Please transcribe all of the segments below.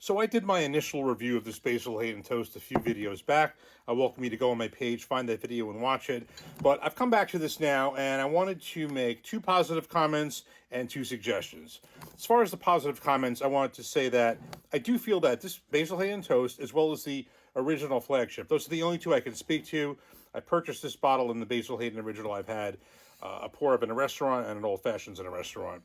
So I did my initial review of this Basil Hayden toast a few videos back. I welcome you to go on my page, find that video and watch it. But I've come back to this now and I wanted to make two positive comments and two suggestions. As far as the positive comments, I wanted to say that I do feel that this Basil Hayden toast, as well as the original flagship, those are the only two I can speak to. I purchased this bottle in the Basil Hayden original. I've had a pour up in a restaurant and an old fashions in a restaurant.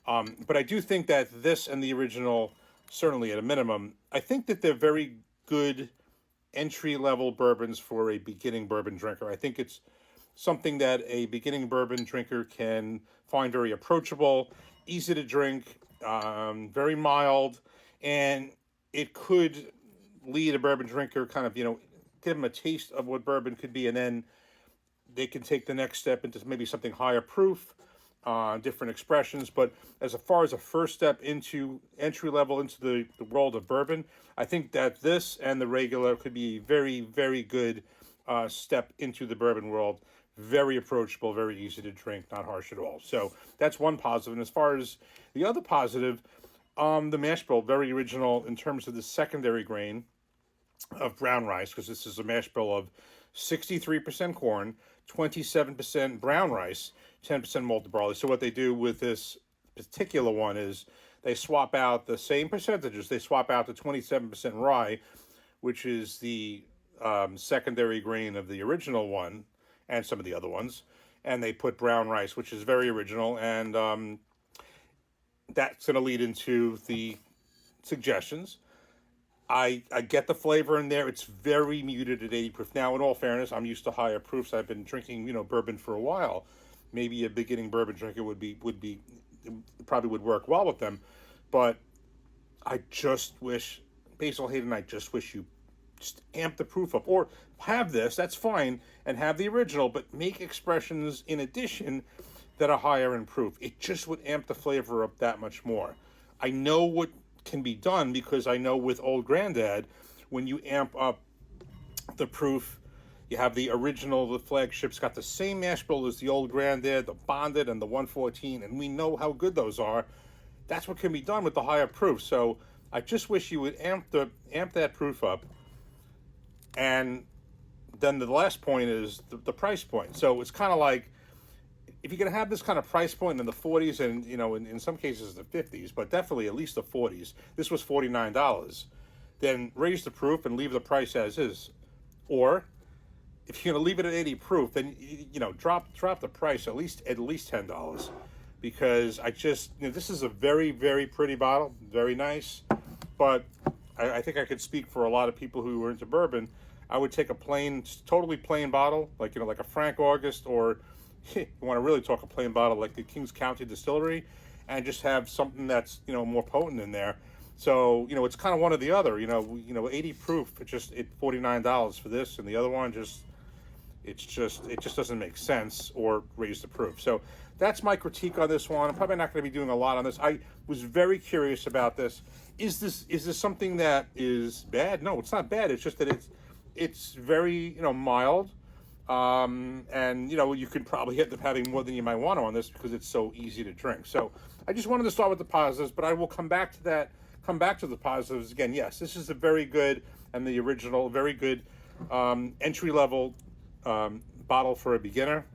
But I do think that this and the original, certainly at a minimum, I think that they're very good entry-level bourbons for a beginning bourbon drinker. I think it's something that a beginning bourbon drinker can find very approachable, easy to drink, very mild, and it could lead a bourbon drinker kind of, give them a taste of what bourbon could be, and then they can take the next step into maybe something higher proof, different expressions. But as far as a first step into entry level into the world of bourbon, I think that this and the regular could be a very, very good step into the bourbon world. Very approachable, very easy to drink, not harsh at all. So that's one positive. And as far as the other positive, the mash bill, very original in terms of the secondary grain of brown rice, because this is a mash bill of 63% corn, 27% brown rice, 10% malted barley. So what they do with this particular one is they swap out the same percentages. They swap out the 27% rye, which is the secondary grain of the original one and some of the other ones, and they put brown rice, which is very original, and that's going to lead into the suggestions. I get the flavor in there. It's very muted at 80 proof. Now, in all fairness, I'm used to higher proofs. I've been drinking, bourbon for a while. Maybe a beginning bourbon drinker would probably would work well with them. But I just wish, Basil Hayden, I just wish you just amp the proof up. Or have this, that's fine, and have the original, but make expressions in addition that are higher in proof. It just would amp the flavor up that much more. I know what can be done because I know with Old Grandad, when you amp up the proof, you have the original, the flagship's got the same mash bill as the Old Grandad, the Bonded, and the 114, and we know how good those are. That's what can be done with the higher proof. So I just wish you would amp that proof up. And then the last point is the price point. So it's kind of like, if you're going to have this kind of price point in the 40s and, in some cases the 50s, but definitely at least the 40s, this was $49, then raise the proof and leave the price as is. Or if you're going to leave it at 80 proof, then, drop the price at least $10, because I just, this is a very, very pretty bottle, very nice, but I think I could speak for a lot of people who are into bourbon. I would take a totally plain bottle, like a Frank August, or you want to really talk a plain bottle like the Kings County Distillery, and just have something that's more potent in there. So it's kind of one or the other. 80 proof. It's $49 for this, and the other one it just doesn't make sense or raise the proof. So that's my critique on this one. I'm probably not going to be doing a lot on this. I was very curious about this. Is this something that is bad? No, it's not bad. It's just that it's very mild. And you could probably end up having more than you might want on this because it's so easy to drink. So I just wanted to start with the positives, but I will come back to the positives again. Yes, this is a very good, and the original, very good entry level bottle for a beginner.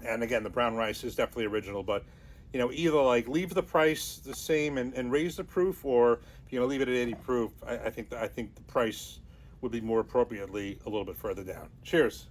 And again, the brown rice is definitely original, but either like leave the price the same and raise the proof, or leave it at 80 proof. I think the price would be more appropriately a little bit further down. Cheers.